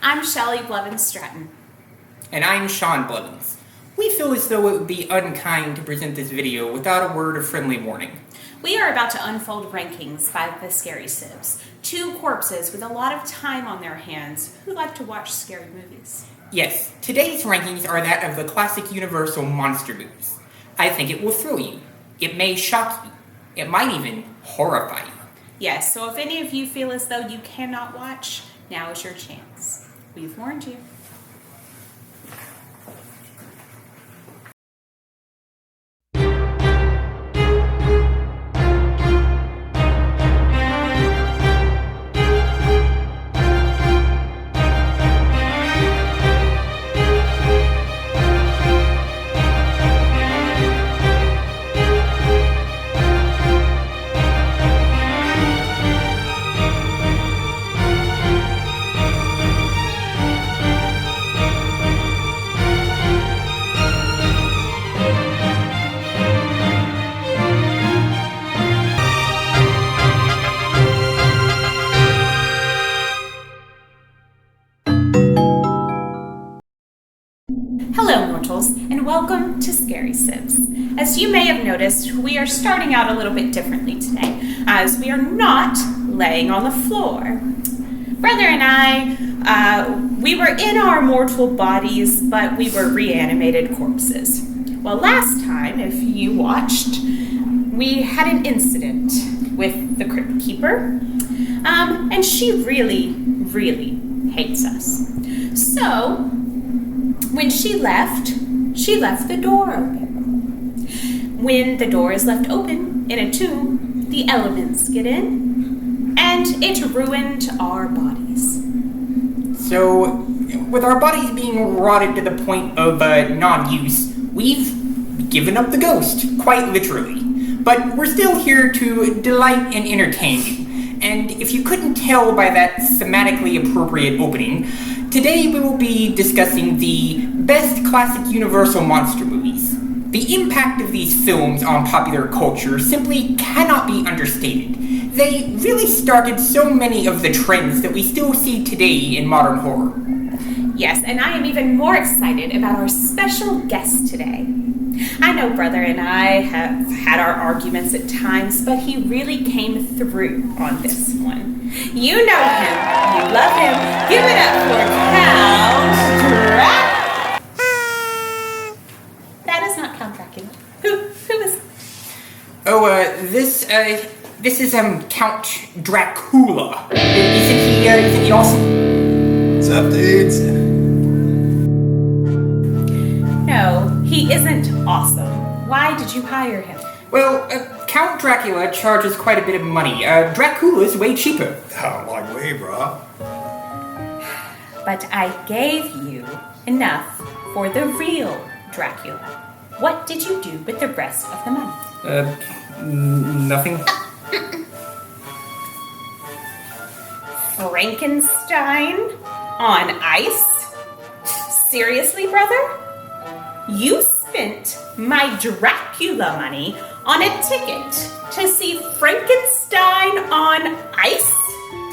I'm Shelley Blevins Stratton. And I'm Sean Blevins. We feel as though it would be unkind to present this video without a word of friendly warning. We are about to unfold rankings by the Scary Sibs, two corpses with a lot of time on their hands who like to watch scary movies. Yes, today's rankings are that of the classic Universal monster movies. I think it will thrill you. It may shock you. It might even horrify you. Yes, so if any of you feel as though you cannot watch, now is your chance. We've warned you. Hello mortals, and welcome to Scary Sibs. As you may have noticed, we are starting out a little bit differently today, as we are not laying on the floor. Brother and I, we were in our mortal bodies, but we were reanimated corpses. Well, last time, if you watched, we had an incident with the Crypt Keeper, and she really hates us. So, when she left the door open. When the door is left open in a tomb, the elements get in, and it ruined our bodies. So, with our bodies being rotted to the point of non-use, we've given up the ghost, quite literally. But we're still here to delight and entertain you. And if you couldn't tell by that thematically appropriate opening, today we will be discussing the best classic Universal monster movies. The impact of these films on popular culture simply cannot be understated. They really started so many of the trends that we still see today in modern horror. Yes, and I am even more excited about our special guest today. I know Brother and I have had our arguments at times, but he really came through on this one. You know him. You love him. Give it up for Count Dracoola. That is not Count Dracoola. Who is? Oh, this is Count Dracoola. Isn't he awesome? What's up, dudes? No, he isn't awesome. Why did you hire him? Well, Count Dracula charges quite a bit of money. Dracula's way cheaper. Oh, like way, bro. But I gave you enough for the real Dracula. What did you do with the rest of the money? Nothing. Frankenstein on ice? Seriously, brother? You spent my Dracula money on a ticket to see Frankenstein on ice?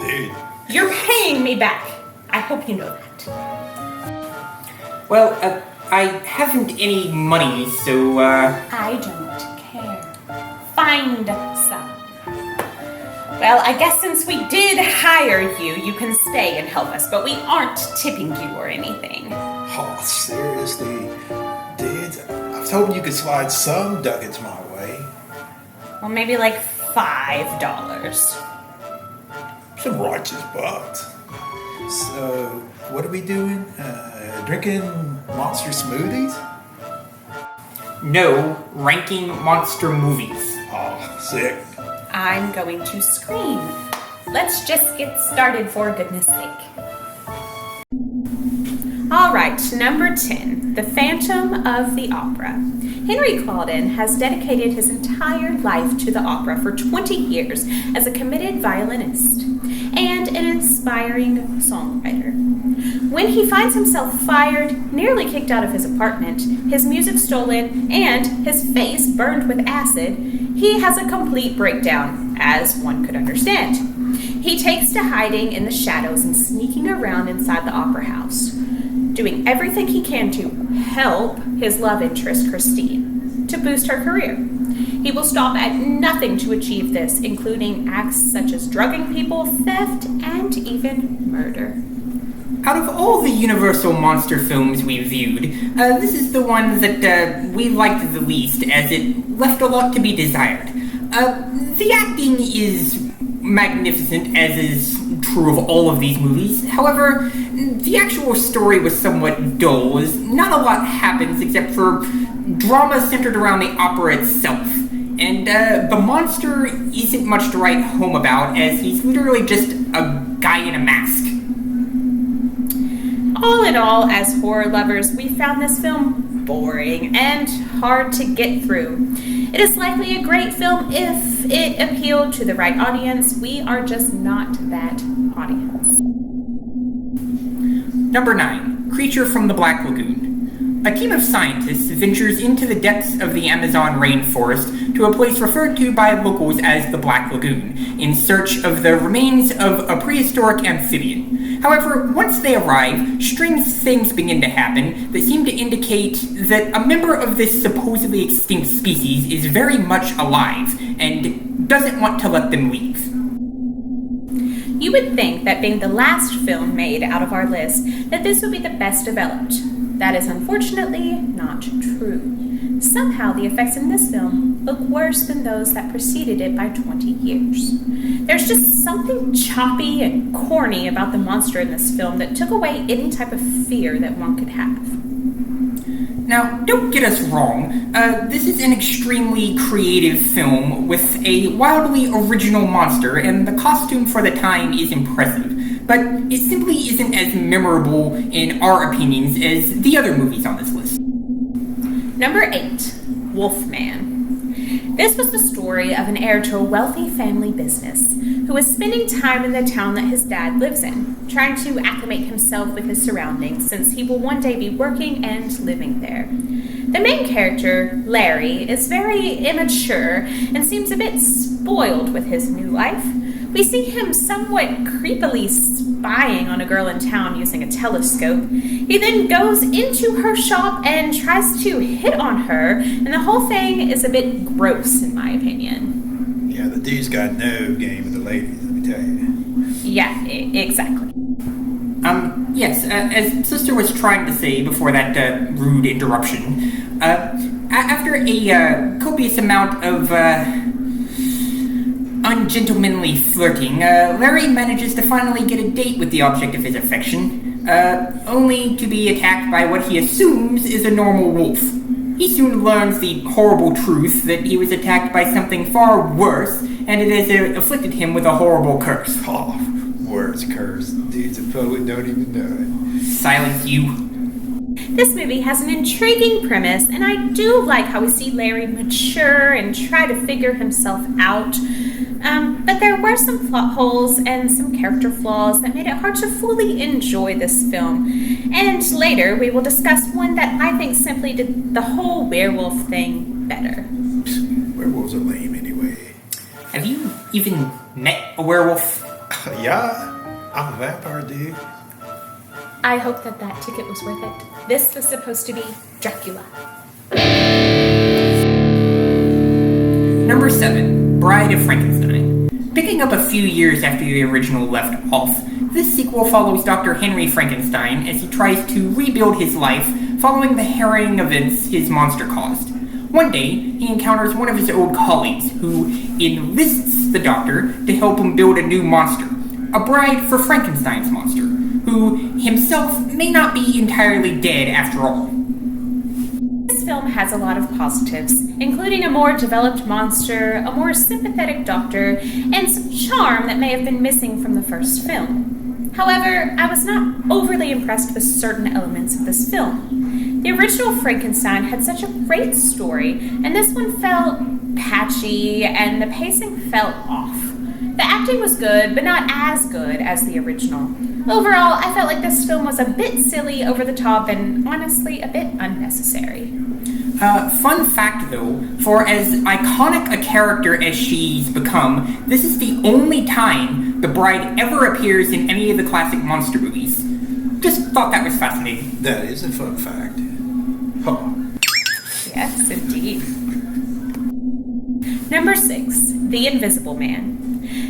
Dude. You're paying me back. I hope you know that. Well, I haven't any money, so, I don't care. Find some. Well, I guess since we did hire you, you can stay and help us, but we aren't tipping you or anything. Oh, seriously? Dudes, I was hoping you could slide some ducats my way. Well, maybe like $5. Some righteous bucks. So, what are we doing? Drinking monster smoothies? no, ranking monster movies. Oh, sick. I'm going to scream. Let's just get started for goodness sake. All right, number 10, The Phantom of the Opera. Henry Claudin has dedicated his entire life to the opera for 20 years as a committed violinist and an inspiring songwriter. When he finds himself fired, nearly kicked out of his apartment, his music stolen, and his face burned with acid, he has a complete breakdown, as one could understand. he takes to hiding in the shadows and sneaking around inside the opera house, doing everything he can to help his love interest, Christine, to boost her career. He will stop at nothing to achieve this, including acts such as drugging people, theft, and even murder. Out of all the Universal monster films we've viewed, this is the one that we liked the least, as it left a lot to be desired. The acting is magnificent, as is true of all of these movies. However, the actual story was somewhat dull, as not a lot happens except for drama centered around the opera itself. And the monster isn't much to write home about, as he's literally just a guy in a mask. All in all, as horror lovers, we found this film boring and hard to get through. It is likely a great film if it appealed to the right audience. We are just not that audience. Number 9, Creature from the Black Lagoon. A team of scientists ventures into the depths of the Amazon rainforest to a place referred to by locals as the Black Lagoon, in search of the remains of a prehistoric amphibian. However, once they arrive, strange things begin to happen that seem to indicate that a member of this supposedly extinct species is very much alive and doesn't want to let them leave. You would think that being the last film made out of our list, that this would be the best developed. That is unfortunately not true. Somehow the effects in this film look worse than those that preceded it by 20 years. There's just something choppy and corny about the monster in this film that took away any type of fear that one could have. Now, don't get us wrong, this is an extremely creative film with a wildly original monster, and the costume for the time is impressive, but it simply isn't as memorable in our opinions as the other movies on this list. Number 8, Wolfman. This was the story of an heir to a wealthy family business who was spending time in the town that his dad lives in, trying to acclimate himself with his surroundings since he will one day be working and living there. The main character, Larry, is very immature and seems a bit spoiled with his new life. We see him somewhat creepily spying on a girl in town using a telescope. He then goes into her shop and tries to hit on her, and the whole thing is a bit gross in my opinion. Yeah, the dude's got no game with the ladies, let me tell you. Yeah, exactly. Yes, as Sister was trying to say before that rude interruption, after a copious amount of ungentlemanly flirting, Larry manages to finally get a date with the object of his affection, only to be attacked by what he assumes is a normal wolf. He soon learns the horrible truth that he was attacked by something far worse, and it has afflicted him with a horrible curse. Oh, words curse. Dudes in public don't even know it. Silence you. This movie has an intriguing premise, and I do like how we see Larry mature and try to figure himself out. But there were some plot holes and some character flaws that made it hard to fully enjoy this film. And later, we will discuss one that I think simply did the whole werewolf thing better. Werewolves are lame anyway. Have you even met a werewolf? Yeah, I'm a vampire dude. I hope that ticket was worth it. This was supposed to be Dracula. Number 7, Bride of Frankenstein. Picking up a few years after the original left off, this sequel follows Dr. Henry Frankenstein as he tries to rebuild his life following the harrowing events his monster caused. One day, he encounters one of his old colleagues who enlists the doctor to help him build a new monster, a bride for Frankenstein's monster, who himself may not be entirely dead after all. This film has a lot of positives, including a more developed monster, a more sympathetic doctor, and some charm that may have been missing from the first film. However, I was not overly impressed with certain elements of this film. The original Frankenstein had such a great story, and this one felt patchy, and the pacing felt off. The acting was good, but not as good as the original. Overall, I felt like this film was a bit silly, over the top, and honestly a bit unnecessary. Fun fact though, for as iconic a character as she's become, this is the only time the bride ever appears in any of the classic monster movies. Just thought that was fascinating. That is a fun fact. Huh. Yes, indeed. Number 6, The Invisible Man.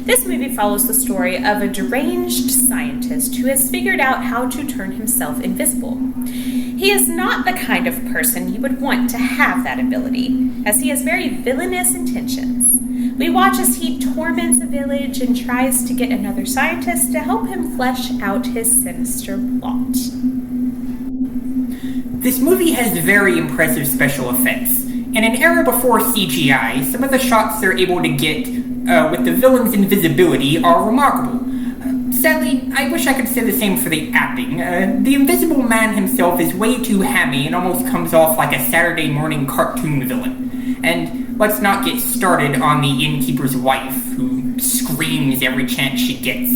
This movie follows the story of a deranged scientist who has figured out how to turn himself invisible. He is not the kind of person you would want to have that ability, as he has very villainous intentions. We watch as he torments a village and tries to get another scientist to help him flesh out his sinister plot. This movie has very impressive special effects. In an era before CGI, some of the shots they're able to get with the villain's invisibility are remarkable. Sadly, I wish I could say the same for the acting. The Invisible Man himself is way too hammy and almost comes off like a Saturday morning cartoon villain. And let's not get started on the innkeeper's wife, who screams every chance she gets.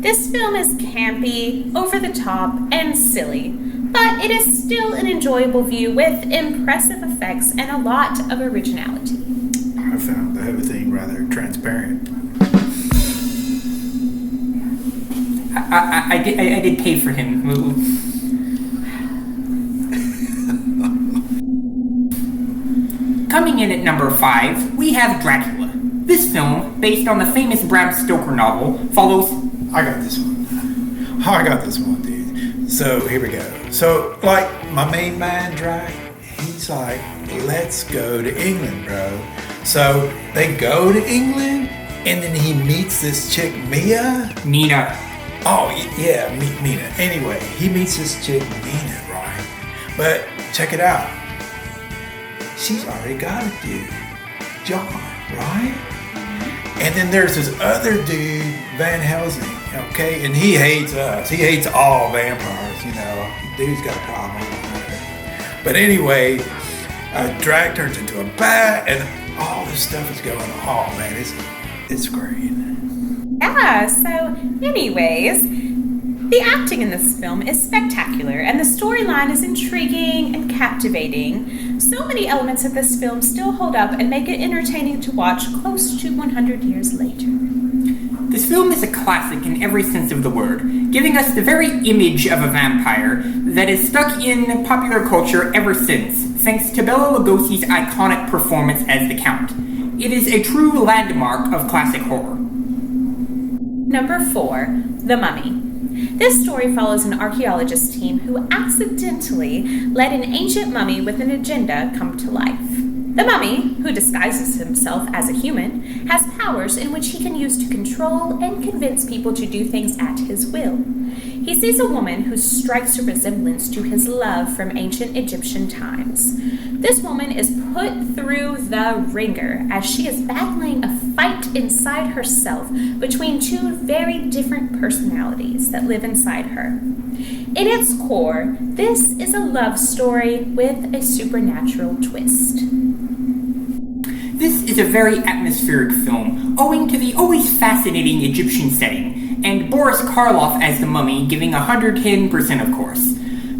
This film is campy, over the top, and silly, but it is still an enjoyable view with impressive effects and a lot of originality. I found the whole thing rather transparent. I did pay for him. Coming in at number 5, we have Dracula. This film, based on the famous Bram Stoker novel, follows... I got this one, dude. So, here we go. So, like, my main man, Drac, he's like, let's go to England, bro. So, they go to England, and then he meets this chick, Mina. Oh, yeah, Mina. Anyway, he meets this chick, Mina, right? But check it out. She's already got a dude, John, right? And then there's this other dude, Van Helsing, okay? And he hates us. He hates all vampires, you know. Dude's got a problem with it. But anyway, Drac turns into a bat, and all this stuff is going on. Oh, man, it's great. Yeah, so anyways, the acting in this film is spectacular and the storyline is intriguing and captivating. So many elements of this film still hold up and make it entertaining to watch close to 100 years later. This film is a classic in every sense of the word, giving us the very image of a vampire that is stuck in popular culture ever since, thanks to Bela Lugosi's iconic performance as the Count. It is a true landmark of classic horror. Number 4, The Mummy. This story follows an archaeologist team who accidentally let an ancient mummy with an agenda come to life. The mummy, who disguises himself as a human, has powers in which he can use to control and convince people to do things at his will. He sees a woman who strikes a resemblance to his love from ancient Egyptian times. This woman is put through the ringer as she is battling a fight inside herself between two very different personalities that live inside her. In its core, this is a love story with a supernatural twist. This is a very atmospheric film, owing to the always fascinating Egyptian setting, and Boris Karloff as the mummy giving 110% of course.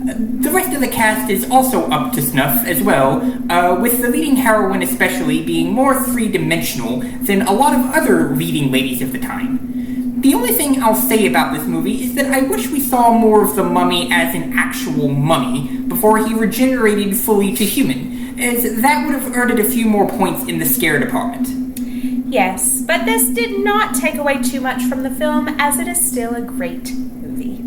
The rest of the cast is also up to snuff as well, with the leading heroine especially being more three-dimensional than a lot of other leading ladies of the time. The only thing I'll say about this movie is that I wish we saw more of the mummy as an actual mummy before he regenerated fully to human, as that would have earned it a few more points in the scare department. Yes, but this did not take away too much from the film, as it is still a great movie.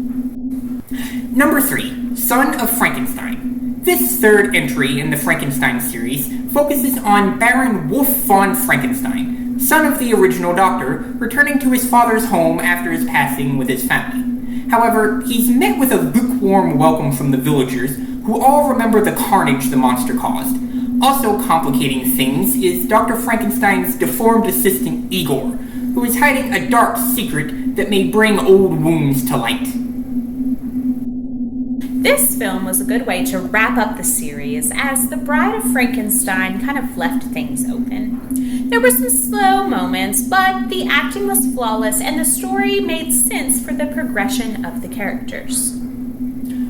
Number 3, Son of Frankenstein. This third entry in the Frankenstein series focuses on Baron Wolf von Frankenstein, son of the original Doctor, returning to his father's home after his passing with his family. However, he's met with a lukewarm welcome from the villagers, who all remember the carnage the monster caused. Also complicating things is Dr. Frankenstein's deformed assistant Igor, who is hiding a dark secret that may bring old wounds to light. This film was a good way to wrap up the series, as The Bride of Frankenstein kind of left things open. There were some slow moments, but the acting was flawless and the story made sense for the progression of the characters.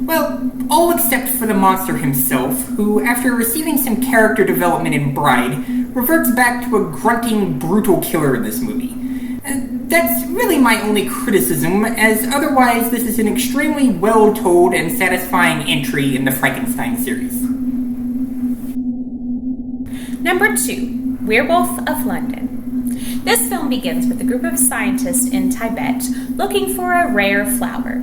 Well, all except for the monster himself, who, after receiving some character development in Bride, reverts back to a grunting, brutal killer in this movie. That's really my only criticism, as otherwise this is an extremely well-told and satisfying entry in the Frankenstein series. Number 2, Werewolf of London. This film begins with a group of scientists in Tibet looking for a rare flower.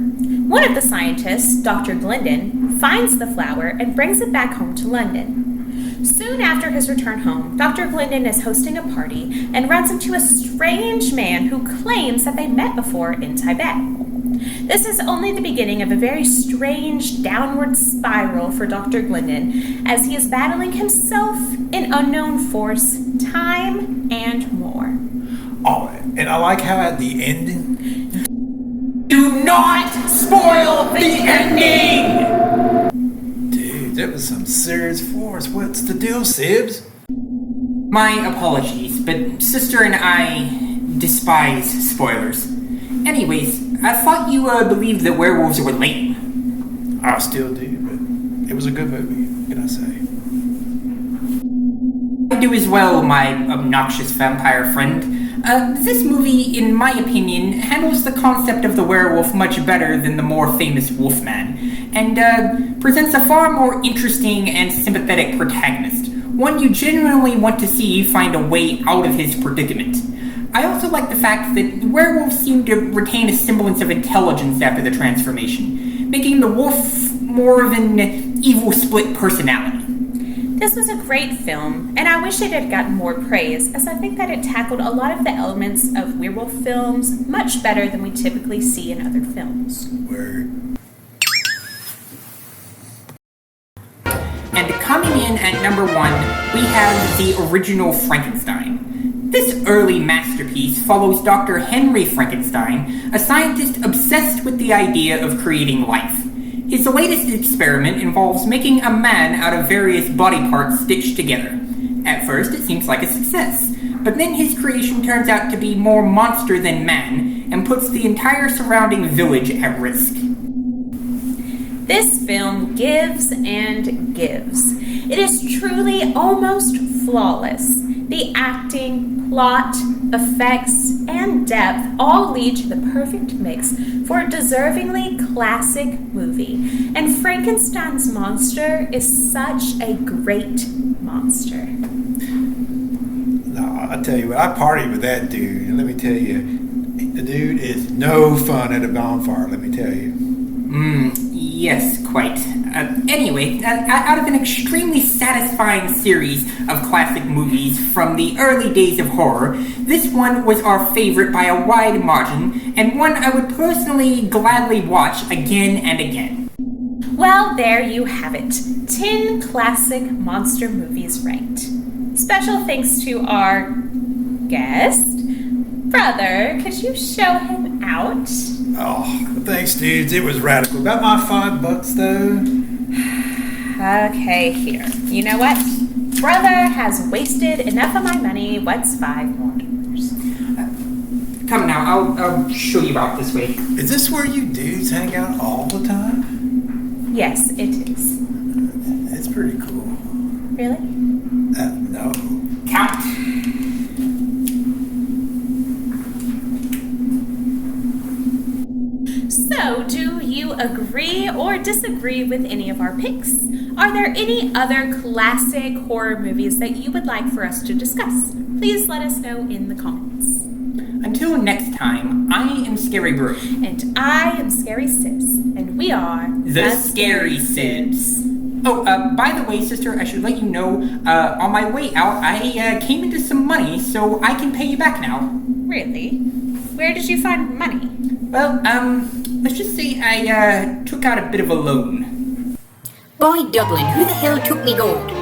One of the scientists, Dr. Glendon, finds the flower and brings it back home to London. Soon after his return home, Dr. Glendon is hosting a party and runs into a strange man who claims that they met before in Tibet. This is only the beginning of a very strange downward spiral for Dr. Glendon as he is battling himself, an unknown force, time, and more. Oh, and I like how at the ending... Do not spoil the ending! Dude, that was some serious force. What's the deal, Sibs? My apologies, but Sister and I despise spoilers. Anyways, I thought you believed that werewolves were lame. I still do, but it was a good movie, what can I say? I do as well, my obnoxious vampire friend. This movie, in my opinion, handles the concept of the werewolf much better than the more famous Wolfman, and presents a far more interesting and sympathetic protagonist, one you genuinely want to see find a way out of his predicament. I also like the fact that werewolves seem to retain a semblance of intelligence after the transformation, making the wolf more of an evil split personality. This was a great film, and I wish it had gotten more praise, as I think that it tackled a lot of the elements of werewolf films much better than we typically see in other films. Word. And coming in at number 1, we have the original Frankenstein. This early masterpiece follows Dr. Henry Frankenstein, a scientist obsessed with the idea of creating life. His latest experiment involves making a man out of various body parts stitched together. At first, it seems like a success, but then his creation turns out to be more monster than man, and puts the entire surrounding village at risk. This film gives and gives. It is truly almost flawless. The acting, plot, effects, and depth all lead to the perfect mix for a deservingly classic movie. And Frankenstein's monster is such a great monster. No, I tell you what, I partied with that dude, and let me tell you, the dude is no fun at a bonfire, let me tell you. Yes, quite. Anyway, out of an extremely satisfying series of classic movies from the early days of horror, this one was our favorite by a wide margin, and one I would personally gladly watch again and again. Well, there you have it. 10 classic monster movies ranked. Special thanks to our guest. Brother, could you show him out? Oh, thanks, dudes. It was radical. About my $5 though. Okay, here. You know what? Brother has wasted enough of my money. What's $5 more? Come now, I'll show you out this way. Is this where you dudes hang out all the time? Yes, it is. It's pretty cool. Really? No. Count. So, do you agree or disagree with any of our picks? Are there any other classic horror movies that you would like for us to discuss? Please let us know in the comments. Until next time, I am Scary Brew. And I am Scary Sibs, and we are The Scary Sibs. Oh, by the way, sister, I should let you know, on my way out, I came into some money, so I can pay you back now. Really? Where did you find money? Well, let's just say I, took out a bit of a loan. By Dublin, who the hell took me gold?